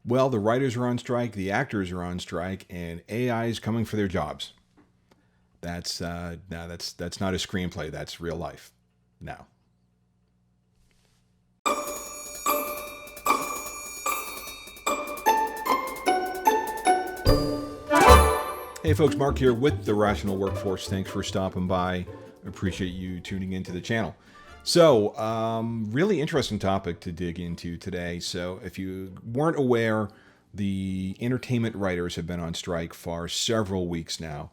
Well, the writers are on strike, the actors are on strike, and AI is coming for their jobs. That's no, that's not a screenplay. That's real life. Now, hey folks, Mark here with the Rational Workforce. Thanks for stopping by. Appreciate you tuning into the channel. So, really interesting topic to dig into today. So, if you weren't aware, the entertainment writers have been on strike for several weeks now,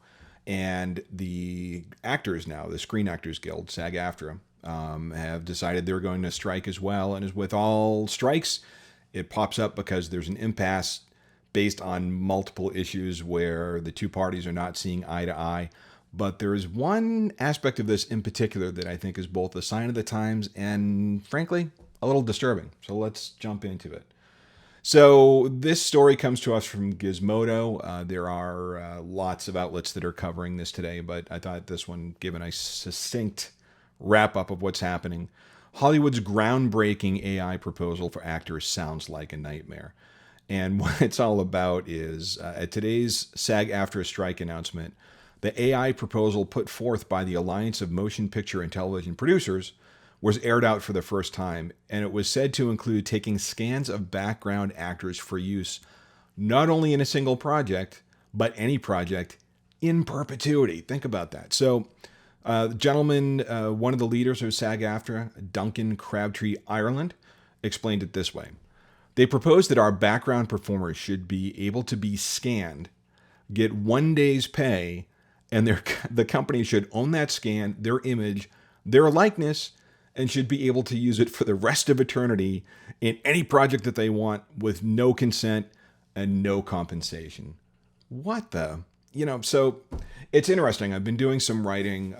and the actors now, the Screen Actors Guild, SAG-AFTRA, have decided they're going to strike as well. And as with all strikes, it pops up because there's an impasse based on multiple issues where the two parties are not seeing eye to eye. But there is one aspect of this in particular that I think is both a sign of the times and, frankly, a little disturbing. So let's jump into it. So this story comes to us from Gizmodo. There are lots of outlets that are covering this today, but I thought this one gave a nice succinct wrap up of what's happening. Hollywood's groundbreaking AI proposal for actors sounds like a nightmare. And what it's all about is at today's SAG-AFTRA strike announcement, the AI proposal put forth by the Alliance of Motion Picture and Television Producers was aired out for the first time, and it was said to include taking scans of background actors for use not only in a single project, but any project in perpetuity. Think about that. So, gentleman, one of the leaders of SAG-AFTRA, Duncan Crabtree Ireland, explained it this way. They proposed that our background performers should be able to be scanned, get 1 day's pay, and the company should own that scan, their image, their likeness, and should be able to use it for the rest of eternity in any project that they want with no consent and no compensation. What the? So it's interesting. I've been doing some writing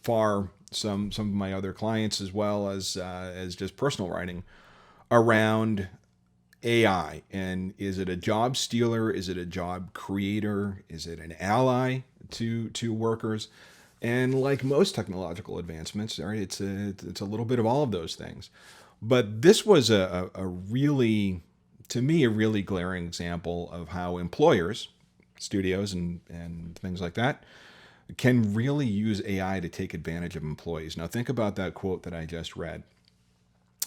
for some of my other clients as well as just personal writing around AI. And is it a job stealer? Is it a job creator? Is it an ally to workers? And like most technological advancements, right, it's a little bit of all of those things. But this was a really, to me, a really glaring example of how employers, studios and things like that, can really use AI to take advantage of employees. Now think about that quote that I just read.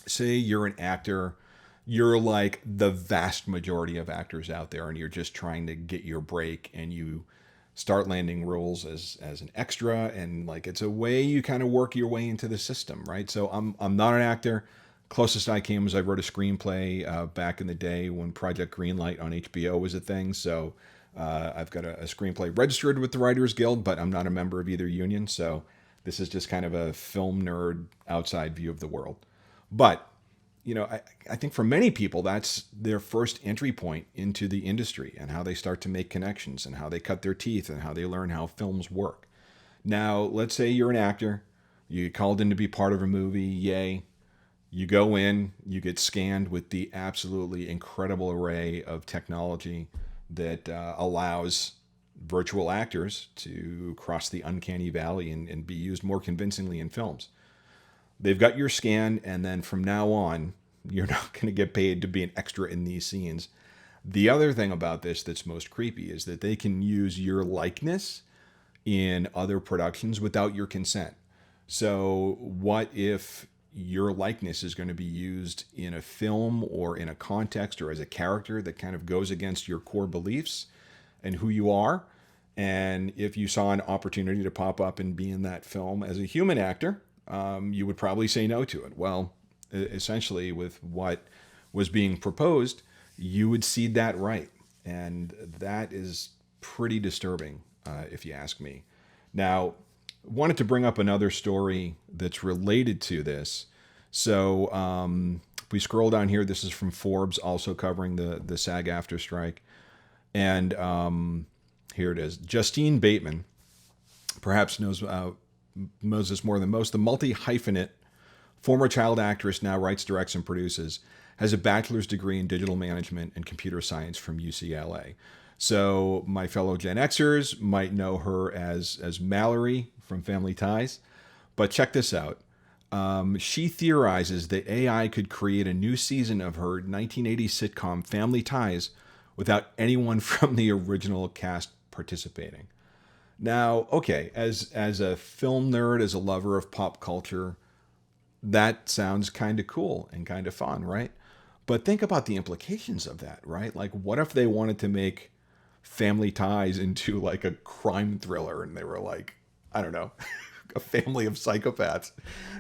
Say you're an actor, you're like the vast majority of actors out there, and you're just trying to get your break, and you start landing roles as an extra, and like it's a way you kind of work your way into the system, right? So I'm not an actor. Closest I came was I wrote a screenplay back in the day when Project Greenlight on HBO was a thing. So I've got a screenplay registered with the Writers Guild, but I'm not a member of either union. So this is just kind of a film nerd outside view of the world. But I think for many people, that's their first entry point into the industry and how they start to make connections and how they cut their teeth and how they learn how films work. Now, let's say you're an actor, you get called in to be part of a movie, yay. You go in, you get scanned with the absolutely incredible array of technology that allows virtual actors to cross the uncanny valley and be used more convincingly in films. They've got your scan, and then from now on, you're not going to get paid to be an extra in these scenes. The other thing about this that's most creepy is that they can use your likeness in other productions without your consent. So what if your likeness is going to be used in a film or in a context or as a character that kind of goes against your core beliefs and who you are? And if you saw an opportunity to pop up and be in that film as a human actor, you would probably say no to it. Well, essentially with what was being proposed, you would cede that right. And that is pretty disturbing, if you ask me. Now, wanted to bring up another story that's related to this. So if we scroll down here, this is from Forbes, also covering the SAG-AFTRA strike. And here it is. Justine Bateman, perhaps knows this more than most. The multi-hyphenate former child actress, now writes, directs, and produces, has a bachelor's degree in digital management and computer science from UCLA. So my fellow Gen Xers might know her as Mallory from Family Ties. But check this out. She theorizes that AI could create a new season of her 1980s sitcom Family Ties without anyone from the original cast participating. Now, okay, as a film nerd, as a lover of pop culture, that sounds kind of cool and kind of fun, right? But think about the implications of that, right? Like, what if they wanted to make Family Ties into like a crime thriller and they were like, I don't know, a family of psychopaths?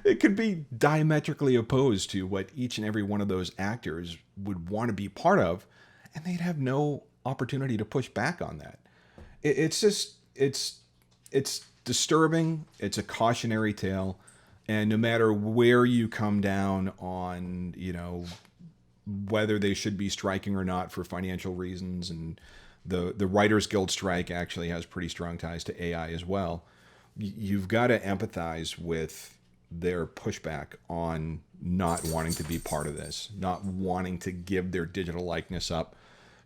It could be diametrically opposed to what each and every one of those actors would want to be part of, and they'd have no opportunity to push back on that. It's just, it's disturbing. It's a cautionary tale. And no matter where you come down on, whether they should be striking or not for financial reasons, and the Writers Guild strike actually has pretty strong ties to AI as well. You've got to empathize with their pushback on not wanting to be part of this, not wanting to give their digital likeness up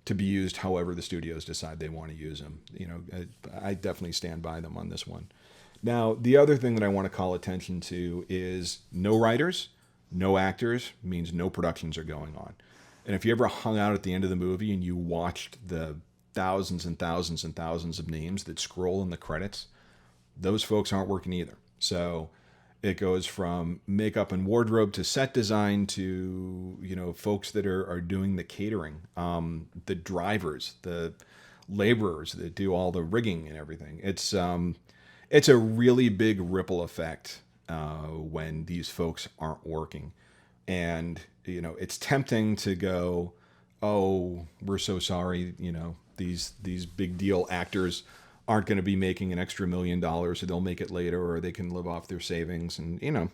to be used however the studios decide they want to use them. I definitely stand by them on this one. Now, the other thing that I want to call attention to is no writers, no actors means no productions are going on. And if you ever hung out at the end of the movie and you watched the thousands and thousands and thousands of names that scroll in the credits, those folks aren't working either. So it goes from makeup and wardrobe to set design to, folks that are doing the catering, the drivers, the laborers that do all the rigging and everything. It's a really big ripple effect when these folks aren't working. And, it's tempting to go, oh, we're so sorry, these big deal actors aren't going to be making an extra $1 million, or they'll make it later, or they can live off their savings. And,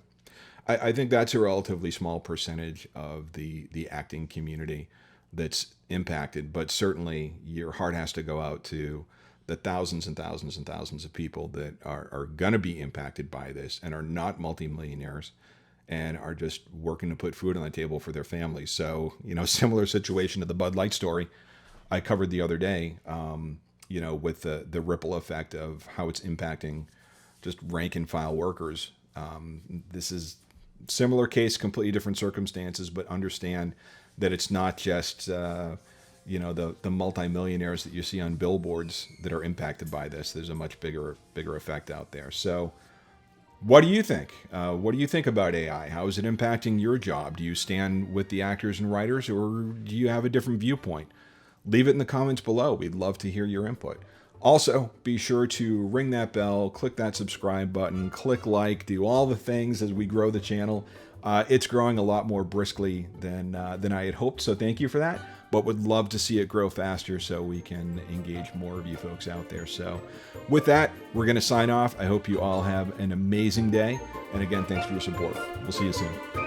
I think that's a relatively small percentage of the acting community that's impacted. But certainly your heart has to go out to the thousands and thousands and thousands of people that are going to be impacted by this and are not multimillionaires and are just working to put food on the table for their families. So, similar situation to the Bud Light story I covered the other day, with the ripple effect of how it's impacting just rank and file workers. This is similar case, completely different circumstances, but understand that it's not just, the multimillionaires that you see on billboards that are impacted by this. There's a much bigger effect out there. So what do you think? What do you think about AI? How is it impacting your job? Do you stand with the actors and writers, or do you have a different viewpoint? Leave it in the comments below. We'd love to hear your input. Also, be sure to ring that bell, click that subscribe button, click like, do all the things as we grow the channel. It's growing a lot more briskly than I had hoped, so thank you for that. But would love to see it grow faster so we can engage more of you folks out there. So with that, we're going to sign off. I hope you all have an amazing day. And again, thanks for your support. We'll see you soon.